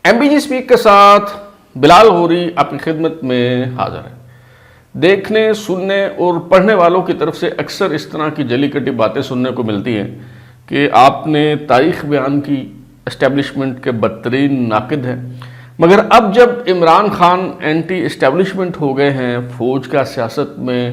M B G speak کے ساتھ بلال غوری آپ کی خدمت میں حاضر ہے۔ دیکھنے، سننے اور پڑھنے والوں کی طرف سے اکثر اس طرح کی جلی کٹی باتیں سننے کو ملتی ہیں کہ آپ نے تاریخ بیان کی، اسٹیبلشمنٹ کے بدترین ناقد ہیں، مگر اب جب عمران خان اینٹی اسٹیبلشمنٹ ہو گئے ہیں، فوج کا سیاست میں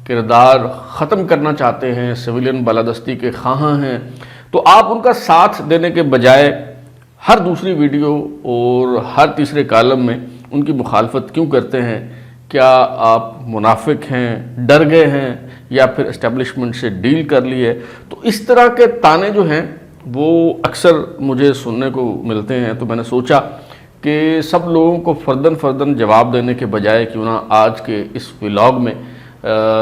کردار ختم کرنا چاہتے ہیں، سویلین بالادستی کے خواہاں ہیں، تو آپ ان کا ساتھ دینے کے بجائے ہر دوسری ویڈیو اور ہر تیسرے کالم میں ان کی مخالفت کیوں کرتے ہیں؟ کیا آپ منافق ہیں، ڈر گئے ہیں، یا پھر اسٹیبلشمنٹ سے ڈیل کر لی ہے؟ تو اس طرح کے تانے جو ہیں وہ اکثر مجھے سننے کو ملتے ہیں، تو میں نے سوچا کہ سب لوگوں کو فرداً جواب دینے کے بجائے کیوں نہ آج کے اس ولاگ میں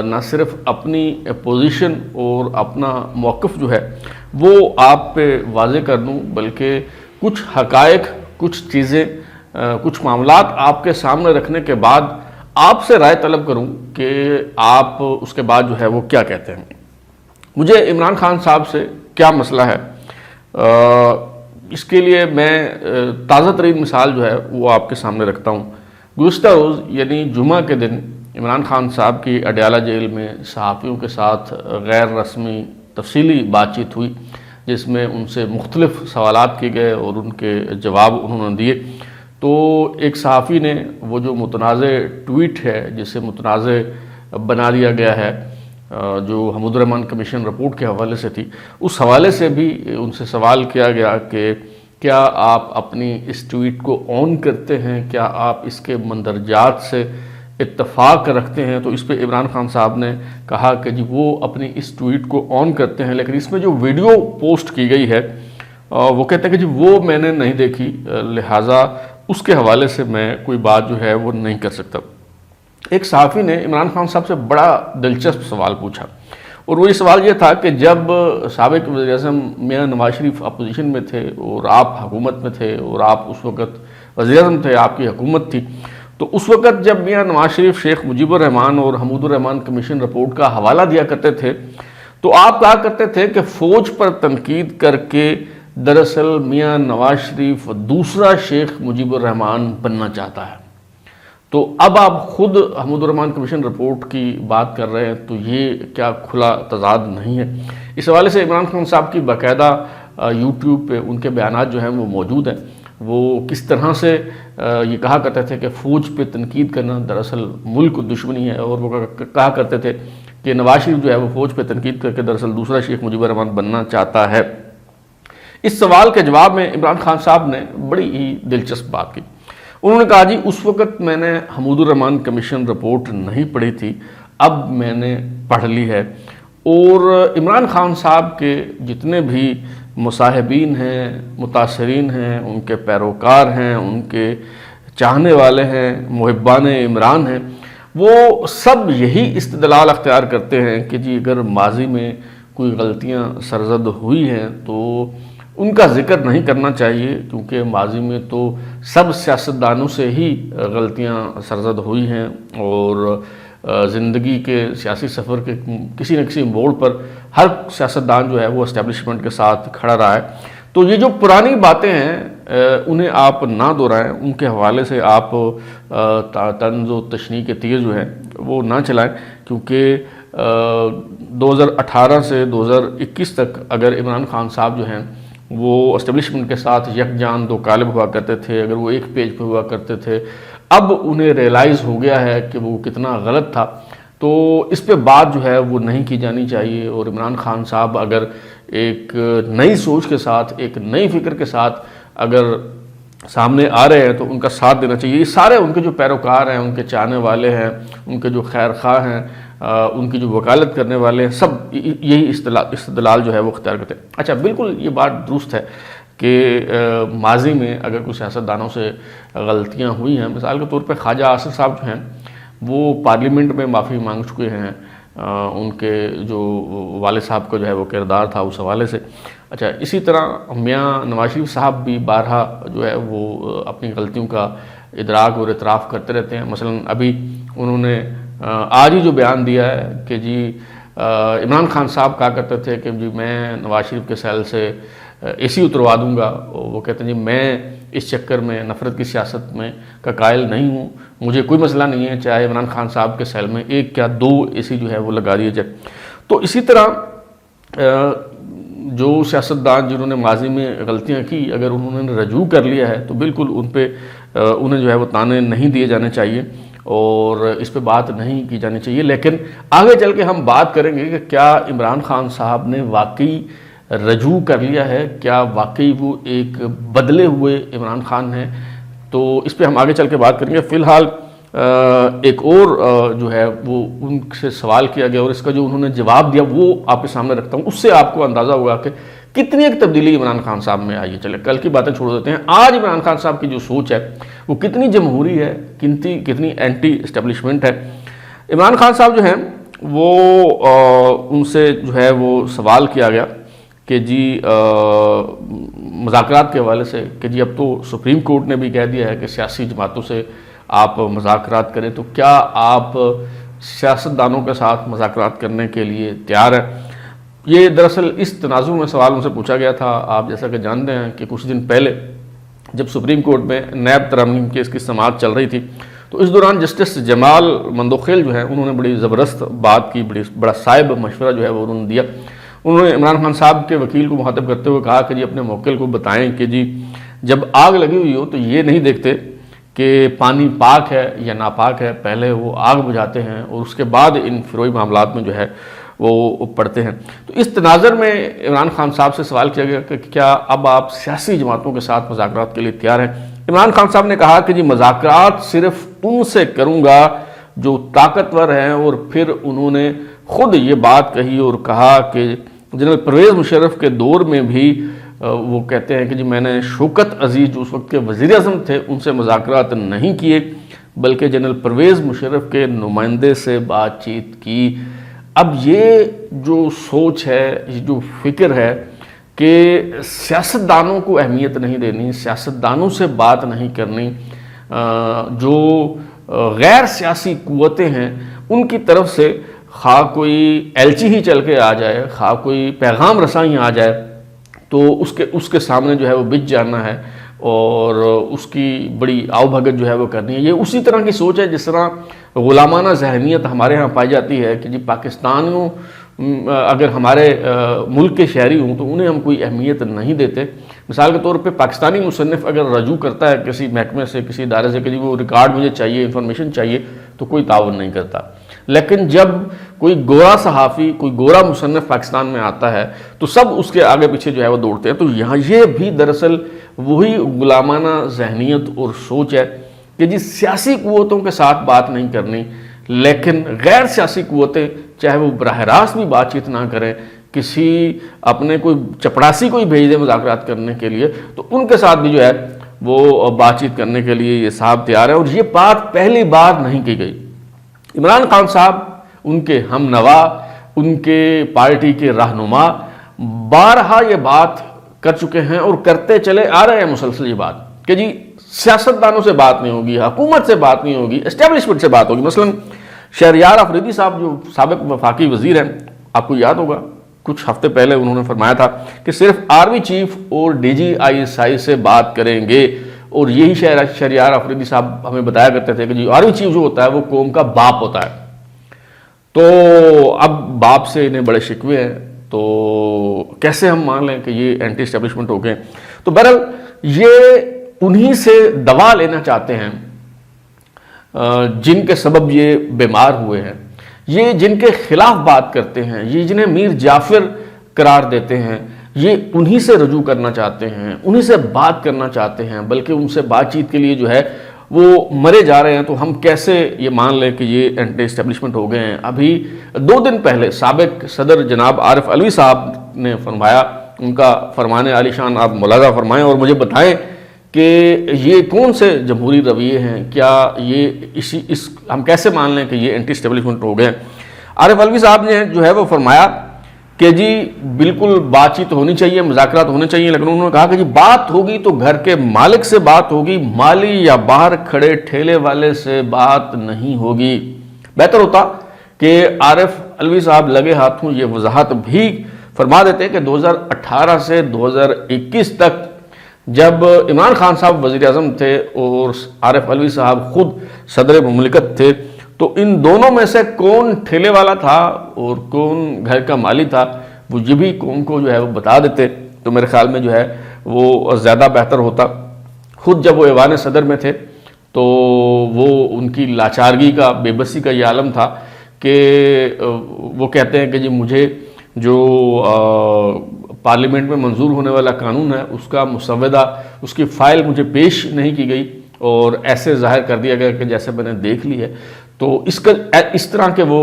نہ صرف اپنی پوزیشن اور اپنا موقف جو ہے وہ آپ پہ واضح کر دوں، بلکہ کچھ حقائق، کچھ چیزیں، کچھ معاملات آپ کے سامنے رکھنے کے بعد آپ سے رائے طلب کروں کہ آپ اس کے بعد جو ہے وہ کیا کہتے ہیں۔ مجھے عمران خان صاحب سے کیا مسئلہ ہے، اس کے لیے میں تازہ ترین مثال جو ہے وہ آپ کے سامنے رکھتا ہوں۔ گزشتہ روز یعنی جمعہ کے دن عمران خان صاحب کی اڈیالہ جیل میں صحافیوں کے ساتھ غیر رسمی تفصیلی بات چیت ہوئی، جس میں ان سے مختلف سوالات کیے گئے اور ان کے جواب انہوں نے دیے۔ تو ایک صحافی نے وہ جو متنازع ٹویٹ ہے جسے متنازع بنا دیا گیا ہے، جو حمود الرحمن کمیشن رپورٹ کے حوالے سے تھی، اس حوالے سے بھی ان سے سوال کیا گیا کہ کیا آپ اپنی اس ٹویٹ کو آن کرتے ہیں، کیا آپ اس کے مندرجات سے اتفاق رکھتے ہیں؟ تو اس پہ عمران خان صاحب نے کہا کہ جی وہ اپنی اس ٹویٹ کو آن کرتے ہیں، لیکن اس میں جو ویڈیو پوسٹ کی گئی ہے وہ کہتے ہیں کہ جی وہ میں نے نہیں دیکھی، لہٰذا اس کے حوالے سے میں کوئی بات جو ہے وہ نہیں کر سکتا۔ ایک صحافی نے عمران خان صاحب سے بڑا دلچسپ سوال پوچھا، اور وہ یہ سوال یہ تھا کہ جب سابق وزیر اعظم میاں نواز شریف اپوزیشن میں تھے اور آپ حکومت میں تھے، اور آپ اس وقت وزیر اعظم تھے، آپ کی حکومت تھی، تو اس وقت جب میاں نواز شریف شیخ مجیب الرحمن اور حمود الرحمن کمیشن رپورٹ کا حوالہ دیا کرتے تھے تو آپ کہا کرتے تھے کہ فوج پر تنقید کر کے دراصل میاں نواز شریف دوسرا شیخ مجیب الرحمن بننا چاہتا ہے۔ تو اب آپ خود حمود الرحمن کمیشن رپورٹ کی بات کر رہے ہیں، تو یہ کیا کھلا تضاد نہیں ہے؟ اس حوالے سے عمران خان صاحب کی باقاعدہ یوٹیوب پہ ان کے بیانات جو ہیں وہ موجود ہیں۔ وہ کس طرح سے یہ کہا کرتے تھے کہ فوج پہ تنقید کرنا دراصل ملک دشمنی ہے، اور وہ کہا کرتے تھے کہ نواز شریف جو ہے وہ فوج پہ تنقید کر کے دراصل دوسرا شیخ مجیب الرحمن بننا چاہتا ہے۔ اس سوال کے جواب میں عمران خان صاحب نے بڑی ہی دلچسپ بات کی۔ انہوں نے کہا جی اس وقت میں نے حمود الرحمن کمیشن رپورٹ نہیں پڑھی تھی، اب میں نے پڑھ لی ہے، اور عمران خان صاحب کے جتنے بھی مصاحبین ہیں، متاثرین ہیں، ان کے پیروکار ہیں، ان کے چاہنے والے ہیں، محبان عمران ہیں، وہ سب یہی استدلال اختیار کرتے ہیں کہ جی اگر ماضی میں کوئی غلطیاں سرزد ہوئی ہیں تو ان کا ذکر نہیں کرنا چاہیے، کیونکہ ماضی میں تو سب سیاستدانوں سے ہی غلطیاں سرزد ہوئی ہیں، اور زندگی کے سیاسی سفر کے کسی نہ کسی موڑ پر ہر سیاستدان جو ہے وہ اسٹیبلشمنٹ کے ساتھ کھڑا رہا ہے۔ تو یہ جو پرانی باتیں ہیں انہیں آپ نہ دہرائیں، ان کے حوالے سے آپ طنز و تشنیع کے تیر جو ہیں وہ نہ چلائیں، کیونکہ 2018 سے 2021 تک اگر عمران خان صاحب جو ہیں وہ اسٹیبلشمنٹ کے ساتھ یکجان دو قالب ہوا کرتے تھے، اگر وہ ایک پیج پہ ہوا کرتے تھے، اب انہیں ریئلائز ہو گیا ہے کہ وہ کتنا غلط تھا، تو اس پہ بات جو ہے وہ نہیں کی جانی چاہیے۔ اور عمران خان صاحب اگر ایک نئی سوچ کے ساتھ، ایک نئی فکر کے ساتھ اگر سامنے آ رہے ہیں تو ان کا ساتھ دینا چاہیے۔ یہ سارے ان کے جو پیروکار ہیں، ان کے چاہنے والے ہیں، ان کے جو خیر خواہ ہیں، ان کی جو وکالت کرنے والے ہیں، سب یہی استدلال جو ہے وہ اختیار کرتے ہیں۔ اچھا، بالکل یہ بات درست ہے کہ ماضی میں اگر کوئی سیاستدانوں سے غلطیاں ہوئی ہیں، مثال کے طور پہ خواجہ آصف صاحب جو ہیں وہ پارلیمنٹ میں معافی مانگ چکے ہیں، ان کے جو والد صاحب کا جو ہے وہ کردار تھا اس حوالے سے۔ اچھا، اسی طرح میاں نواز شریف صاحب بھی بارہا جو ہے وہ اپنی غلطیوں کا ادراک اور اعتراف کرتے رہتے ہیں۔ مثلا ابھی انہوں نے آج ہی جو بیان دیا ہے کہ جی عمران خان صاحب کہا کرتے تھے کہ جی میں نواز شریف کے سیل سے اے سی اتروا دوں گا، وہ کہتے ہیں جی میں اس چکر میں نفرت کی سیاست میں کا قائل نہیں ہوں. مجھے کوئی مسئلہ نہیں ہے چاہے عمران خان صاحب کے سیل میں 1 یا 2 اے جو ہے وہ لگا دیے جائے. تو اسی طرح جو سیاستدان جنہوں نے ماضی میں غلطیاں کی اگر انہوں نے رجوع کر لیا ہے تو بالکل ان پہ انہیں جو ہے وہ تانے نہیں دیے جانے چاہیے اور اس پہ بات نہیں کی جانی چاہیے. لیکن آگے چل کے ہم بات کریں گے کہ کیا عمران خان صاحب نے واقعی رجوع کر لیا ہے, کیا واقعی وہ ایک بدلے ہوئے عمران خان ہیں. تو اس پہ ہم آگے چل کے بات کریں گے. فی الحال ایک اور جو ہے وہ ان سے سوال کیا گیا اور اس کا جو انہوں نے جواب دیا وہ آپ کے سامنے رکھتا ہوں. اس سے آپ کو اندازہ ہوگا کہ کتنی ایک تبدیلی عمران خان صاحب میں آئی ہے. چلے کل کی باتیں چھوڑ دیتے ہیں. آج عمران خان صاحب کی جو سوچ ہے وہ کتنی جمہوری ہے, کتنی اینٹی اسٹیبلشمنٹ ہے. عمران خان صاحب جو ہیں وہ ان سے جو ہے وہ سوال کیا گیا کہ جی مذاکرات کے حوالے سے کہ جی اب تو سپریم کورٹ نے بھی کہہ دیا ہے کہ سیاسی جماعتوں سے آپ مذاکرات کریں, تو کیا آپ سیاستدانوں کے ساتھ مذاکرات کرنے کے لیے تیار ہیں. یہ دراصل اس تناظر میں سوال ان سے پوچھا گیا تھا. آپ جیسا کہ جانتے ہیں کہ کچھ دن پہلے جب سپریم کورٹ میں نیب ترامیم کیس کی سماعت چل رہی تھی تو اس دوران جسٹس جمال مندوخیل جو ہیں انہوں نے بڑی زبردست بات کی, بڑا صائب مشورہ جو ہے وہ انہوں نے دیا. انہوں نے عمران خان صاحب کے وکیل کو مخاطب کرتے ہوئے کہا کہ جی اپنے موکل کو بتائیں کہ جی جب آگ لگی ہوئی ہو تو یہ نہیں دیکھتے کہ پانی پاک ہے یا ناپاک ہے, پہلے وہ آگ بجھاتے ہیں اور اس کے بعد ان فروئی معاملات میں جو ہے وہ پڑھتے ہیں. تو اس تناظر میں عمران خان صاحب سے سوال کیا گیا کہ کیا اب آپ سیاسی جماعتوں کے ساتھ مذاکرات کے لیے تیار ہیں. عمران خان صاحب نے کہا کہ جی مذاکرات صرف ان سے کروں گا جو طاقتور ہیں, اور پھر انہوں نے خود یہ بات کہی اور کہا کہ جنرل پرویز مشرف کے دور میں بھی وہ کہتے ہیں کہ جی میں نے شوکت عزیز جو اس وقت کے وزیر اعظم تھے ان سے مذاکرات نہیں کیے بلکہ جنرل پرویز مشرف کے نمائندے سے بات چیت کی. اب یہ جو سوچ ہے, یہ جو فکر ہے کہ سیاستدانوں کو اہمیت نہیں دینی, سیاستدانوں سے بات نہیں کرنی, جو غیر سیاسی قوتیں ہیں ان کی طرف سے خواہ کوئی ایلچی ہی چل کے آ جائے, خواہ کوئی پیغام رساں آ جائے تو اس کے سامنے جو ہے وہ بچ جانا ہے اور اس کی بڑی آؤ بھگت جو ہے وہ کرنی ہے. یہ اسی طرح کی سوچ ہے جس طرح غلامانہ ذہنیت ہمارے ہاں پائی جاتی ہے کہ جی پاکستانیوں اگر ہمارے ملک کے شہری ہوں تو انہیں ہم کوئی اہمیت نہیں دیتے. مثال کے طور پہ پاکستانی مصنف اگر رجوع کرتا ہے کسی محکمے سے, کسی ادارے سے کہ جی وہ ریکارڈ مجھے چاہیے, انفارمیشن چاہیے, تو کوئی تعاون نہیں کرتا. لیکن جب کوئی گورا صحافی, کوئی گورا مصنف پاکستان میں آتا ہے تو سب اس کے آگے پیچھے جو ہے وہ دوڑتے ہیں. تو یہاں یہ بھی دراصل وہی غلامانہ ذہنیت اور سوچ ہے کہ جی سیاسی قوتوں کے ساتھ بات نہیں کرنی, لیکن غیر سیاسی قوتیں چاہے وہ براہ راست بھی بات چیت نہ کریں, کسی اپنے کوئی چپڑاسی کو ہی بھیج دیں مذاکرات کرنے کے لیے, تو ان کے ساتھ بھی جو ہے وہ بات چیت کرنے کے لیے یہ صاحب تیار ہے. اور یہ بات پہلی بار نہیں کی گئی. عمران خان صاحب, ان کے ہم نوا, ان کے پارٹی کے رہنما بارہا یہ بات کر چکے ہیں اور کرتے چلے آ رہے ہیں مسلسل یہ بات کہ جی سیاستدانوں سے بات نہیں ہوگی, حکومت سے بات نہیں ہوگی, اسٹیبلشمنٹ سے بات ہوگی. مثلا شہریار آفریدی صاحب جو سابق وفاقی وزیر ہیں, آپ کو یاد ہوگا کچھ ہفتے پہلے انہوں نے فرمایا تھا کہ صرف آرمی چیف اور D G I S I سے بات کریں گے, اور یہی شہریار آفریدی صاحب ہمیں بتایا کرتے تھے کہ جی آرمی چیف جو ہوتا ہے وہ قوم کا باپ ہوتا ہے. تو اب باپ سے انہیں بڑے شکوے ہیں, تو کیسے ہم مان لیں کہ یہ اینٹی اسٹیبلشمنٹ ہو گئے. تو بہرحال یہ انہی سے دوا لینا چاہتے ہیں جن کے سبب یہ بیمار ہوئے ہیں, یہ جن کے خلاف بات کرتے ہیں, یہ جنہیں میر جعفر قرار دیتے ہیں, یہ انہی سے رجوع کرنا چاہتے ہیں, انہی سے بات کرنا چاہتے ہیں, بلکہ ان سے بات چیت کے لیے جو ہے وہ مرے جا رہے ہیں. تو ہم کیسے یہ مان لیں کہ یہ اینٹی اسٹیبلشمنٹ ہو گئے ہیں. ابھی 2 دن پہلے سابق صدر جناب عارف علوی صاحب نے فرمایا, ان کا فرمانے عالی شان آپ ملاحظہ فرمائیں اور مجھے بتائیں کہ یہ کون سے جمہوری رویے ہیں, کیا یہ ہم کیسے مان لیں کہ یہ اینٹی اسٹیبلشمنٹ ہو گئے ہیں. عارف علوی صاحب نے جو ہے وہ فرمایا کہ جی بالکل بات چیت ہونی چاہیے, مذاکرات ہونے چاہیے, لیکن انہوں نے کہا کہ جی بات ہوگی تو گھر کے مالک سے بات ہوگی, مالی یا باہر کھڑے ٹھیلے والے سے بات نہیں ہوگی. بہتر ہوتا کہ عارف علوی صاحب لگے ہاتھوں یہ وضاحت بھی فرما دیتے کہ 2018 سے 2021 تک جب عمران خان صاحب وزیر اعظم تھے اور عارف علوی صاحب خود صدر مملکت تھے، تو ان دونوں میں سے کون ٹھیلے والا تھا اور کون گھر کا مالی تھا، وہ یہ بھی کون کو جو ہے وہ بتا دیتے تو میرے خیال میں جو ہے وہ زیادہ بہتر ہوتا۔ خود جب وہ ایوان صدر میں تھے تو وہ ان کی لاچارگی کا، بے بسی کا یہ عالم تھا کہ وہ کہتے ہیں کہ جی مجھے جو پارلیمنٹ میں منظور ہونے والا قانون ہے اس کا مسودہ، اس کی فائل مجھے پیش نہیں کی گئی اور ایسے ظاہر کر دیا گیا کہ جیسے میں نے دیکھ لی ہے۔ تو اس طرح کے وہ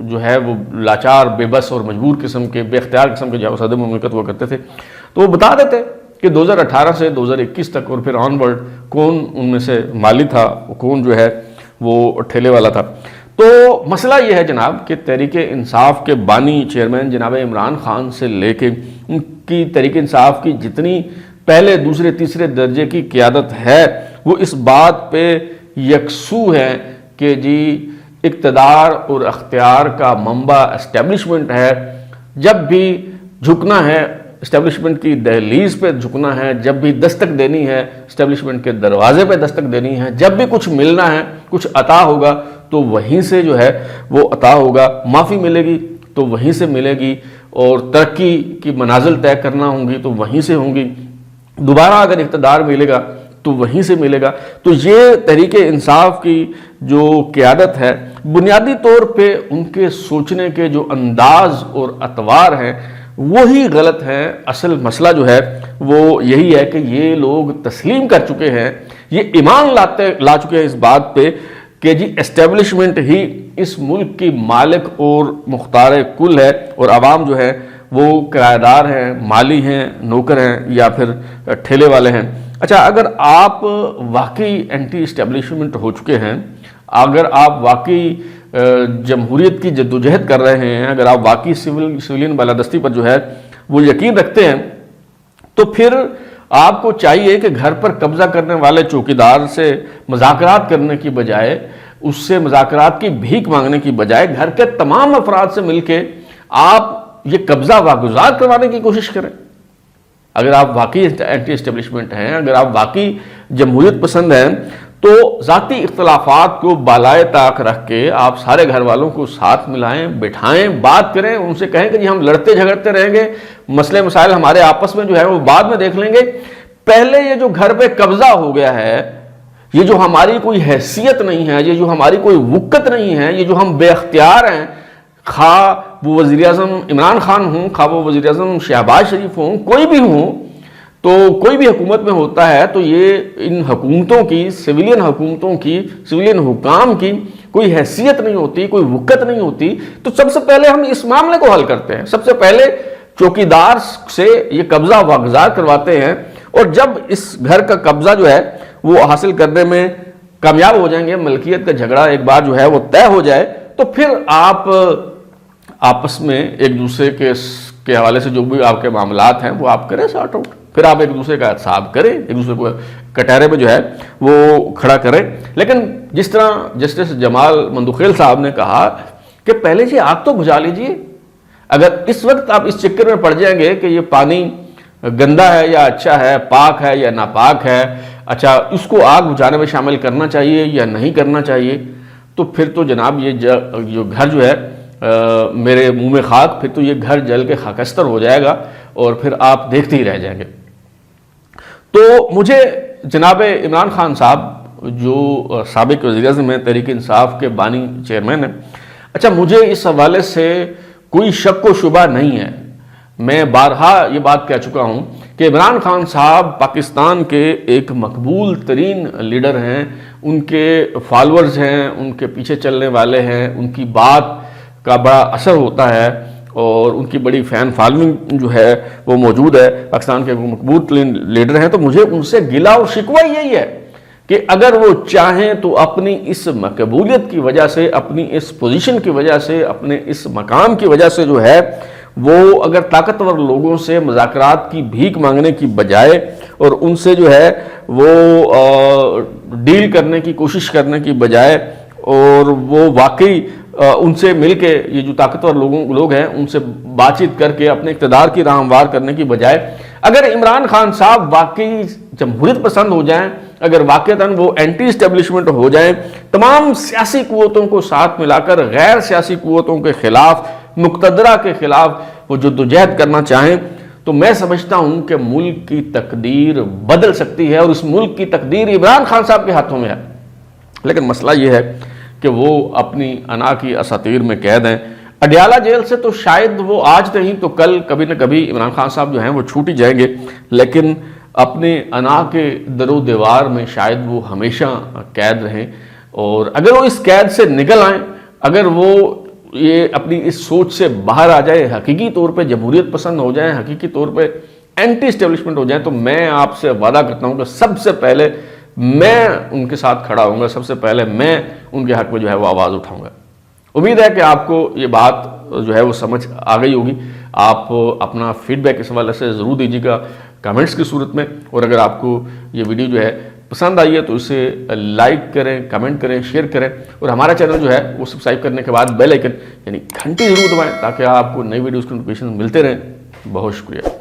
جو ہے وہ لاچار، بے بس اور مجبور قسم کے، بے اختیار قسم کے جو ہے صدر مملکت ہوا کرتے تھے، تو وہ بتا دیتے کہ 2018 سے 2021 تک اور پھر آن ورڈ کون ان میں سے مالی تھا، کون جو ہے وہ ٹھیلے والا تھا۔ تو مسئلہ یہ ہے جناب کہ تحریک انصاف کے بانی چیئرمین جناب عمران خان سے لے کے ان کی تحریک انصاف کی جتنی پہلے، دوسرے، تیسرے درجے کی قیادت ہے، وہ اس بات پہ یکسو ہے کہ جی اقتدار اور اختیار کا منبع اسٹیبلشمنٹ ہے۔ جب بھی جھکنا ہے اسٹیبلشمنٹ کی دہلیز پہ جھکنا ہے، جب بھی دستک دینی ہے اسٹیبلشمنٹ کے دروازے پہ دستک دینی ہے، جب بھی کچھ ملنا ہے، کچھ عطا ہوگا تو وہیں سے جو ہے وہ عطا ہوگا، معافی ملے گی تو وہیں سے ملے گی، اور ترقی کی منازل طے کرنا ہوں گی تو وہیں سے ہوں گی، دوبارہ اگر اقتدار ملے گا تو وہیں سے ملے گا۔ تو یہ تحریک انصاف کی جو قیادت ہے، بنیادی طور پہ ان کے سوچنے کے جو انداز اور اطوار ہیں وہی غلط ہیں۔ اصل مسئلہ جو ہے وہ یہی ہے کہ یہ لوگ تسلیم کر چکے ہیں، یہ ایمان لا چکے ہیں اس بات پہ کہ جی اسٹیبلشمنٹ ہی اس ملک کی مالک اور مختار کل ہے، اور عوام جو ہے وہ کرایہ دار ہیں، مالی ہیں، نوکر ہیں یا پھر ٹھیلے والے ہیں۔ اچھا، اگر آپ واقعی اینٹی اسٹیبلشمنٹ ہو چکے ہیں، اگر آپ واقعی جمہوریت کی جدوجہد کر رہے ہیں، اگر آپ واقعی سویلین بالادستی پر جو ہے وہ یقین رکھتے ہیں، تو پھر آپ کو چاہیے کہ گھر پر قبضہ کرنے والے چوکیدار سے مذاکرات کرنے کی بجائے، اس سے مذاکرات کی بھیک مانگنے کی بجائے، گھر کے تمام افراد سے مل کے آپ یہ قبضہ واگزار کروانے کی کوشش کریں۔ اگر آپ واقعی اینٹی اسٹیبلشمنٹ ہیں، اگر آپ واقعی جمہوریت پسند ہیں، تو ذاتی اختلافات کو بالائے طاق رکھ کے آپ سارے گھر والوں کو ساتھ ملائیں، بٹھائیں، بات کریں، ان سے کہیں کہ جی ہم لڑتے جھگڑتے رہیں گے، مسئلے مسائل ہمارے آپس میں جو ہے وہ بعد میں دیکھ لیں گے، پہلے یہ جو گھر پہ قبضہ ہو گیا ہے، یہ جو ہماری کوئی حیثیت نہیں ہے، یہ جو ہماری کوئی وقت نہیں ہے، یہ جو ہم بے اختیار ہیں، خواہ وہ وزیر اعظم عمران خان ہوں، خواہ وہ وزیر اعظم شہباز شریف ہوں، کوئی بھی ہوں، تو کوئی بھی حکومت میں ہوتا ہے تو یہ ان حکومتوں کی، سویلین حکومتوں کی، سویلین حکام کی کوئی حیثیت نہیں ہوتی، کوئی وقت نہیں ہوتی۔ تو سب سے پہلے ہم اس معاملے کو حل کرتے ہیں، سب سے پہلے چوکیدار سے یہ قبضہ واگزار کرواتے ہیں، اور جب اس گھر کا قبضہ جو ہے وہ حاصل کرنے میں کامیاب ہو جائیں گے، ملکیت کا جھگڑا ایک بار جو ہے وہ طے ہو جائے، تو پھر آپ آپس میں ایک دوسرے کے حوالے سے جو بھی آپ کے معاملات ہیں وہ آپ کریں سارٹ آؤٹ، پھر آپ ایک دوسرے کا احتساب کریں، ایک دوسرے کو کٹہرے میں جو ہے وہ کھڑا کریں۔ لیکن جس طرح جسٹس جمال مندوخیل صاحب نے کہا کہ پہلے جی آگ تو بجھا لیجئے، اگر اس وقت آپ اس چکر میں پڑ جائیں گے کہ یہ پانی گندا ہے یا اچھا ہے، پاک ہے یا ناپاک ہے، اچھا اس کو آگ بجھانے میں شامل کرنا چاہیے یا نہیں کرنا چاہیے، تو پھر تو جناب یہ جو گھر جو ہے میرے منہ میں خاک، پھر تو یہ گھر جل کے خاکستر ہو جائے گا اور پھر آپ دیکھتے ہی رہ جائیں گے۔ تو مجھے جناب عمران خان صاحب جو سابق وزیر اعظم ہیں، تحریک انصاف کے بانی چیئرمین ہیں، اچھا مجھے اس حوالے سے کوئی شک و شبہ نہیں ہے، میں بارہا یہ بات کہہ چکا ہوں کہ عمران خان صاحب پاکستان کے ایک مقبول ترین لیڈر ہیں، ان کے فالورز ہیں، ان کے پیچھے چلنے والے ہیں، ان کی بات کا بڑا اثر ہوتا ہے اور ان کی بڑی فین فالوئنگ جو ہے وہ موجود ہے، پاکستان کے مقبول ترین لیڈر ہیں۔ تو مجھے ان سے گلہ اور شکوہ یہی ہے کہ اگر وہ چاہیں تو اپنی اس مقبولیت کی وجہ سے، اپنی اس پوزیشن کی وجہ سے، اپنے اس مقام کی وجہ سے جو ہے وہ اگر طاقتور لوگوں سے مذاکرات کی بھیک مانگنے کی بجائے اور ان سے جو ہے وہ ڈیل کرنے کی کوشش کرنے کی بجائے، اور وہ واقعی ان سے مل کے، یہ جو طاقتور لوگ ہیں ان سے بات چیت کر کے اپنے اقتدار کی راہ ہموار کرنے کی بجائے اگر عمران خان صاحب واقعی جمہوریت پسند ہو جائیں، اگر واقعتاً وہ اینٹی اسٹیبلشمنٹ ہو جائیں، تمام سیاسی قوتوں کو ساتھ ملا کر غیر سیاسی قوتوں کے خلاف، مقتدرہ کے خلاف وہ جدوجہد کرنا چاہیں، تو میں سمجھتا ہوں کہ ملک کی تقدیر بدل سکتی ہے، اور اس ملک کی تقدیر عمران خان صاحب کے ہاتھوں میں ہے۔ لیکن مسئلہ یہ ہے کہ وہ اپنی انا کی اساطیر میں قید ہیں۔ اڈیالہ جیل سے تو شاید وہ آج نہیں تو کل کبھی نہ کبھی عمران خان صاحب جو ہیں وہ چھوٹ ہی جائیں گے، لیکن اپنے انا کے در و دیوار میں شاید وہ ہمیشہ قید رہیں، اور اگر وہ اس قید سے نکل آئیں، اگر وہ یہ اپنی اس سوچ سے باہر آ جائے، حقیقی طور پہ جمہوریت پسند ہو جائیں، حقیقی طور پہ اینٹی اسٹیبلشمنٹ ہو جائیں، تو میں آپ سے وعدہ کرتا ہوں کہ سب سے پہلے میں ان کے ساتھ کھڑا ہوں گا، سب سے پہلے میں ان کے حق میں جو ہے وہ آواز اٹھاؤں گا۔ امید ہے کہ آپ کو یہ بات جو ہے وہ سمجھ آ گئی ہوگی۔ آپ اپنا فیڈ بیک اس حوالے سے ضرور دیجیے گا کمنٹس کی صورت میں، اور اگر آپ کو یہ ویڈیو جو ہے پسند آئی ہے تو اسے لائک کریں، کمنٹ کریں، شیئر کریں، اور ہمارا چینل جو ہے وہ سبسکرائب کرنے کے بعد بیل آئیکن یعنی گھنٹی ضرور دبائیں تاکہ آپ کو نئی ویڈیوز کی نوٹیفیکیشن ملتے رہیں۔ بہت شکریہ۔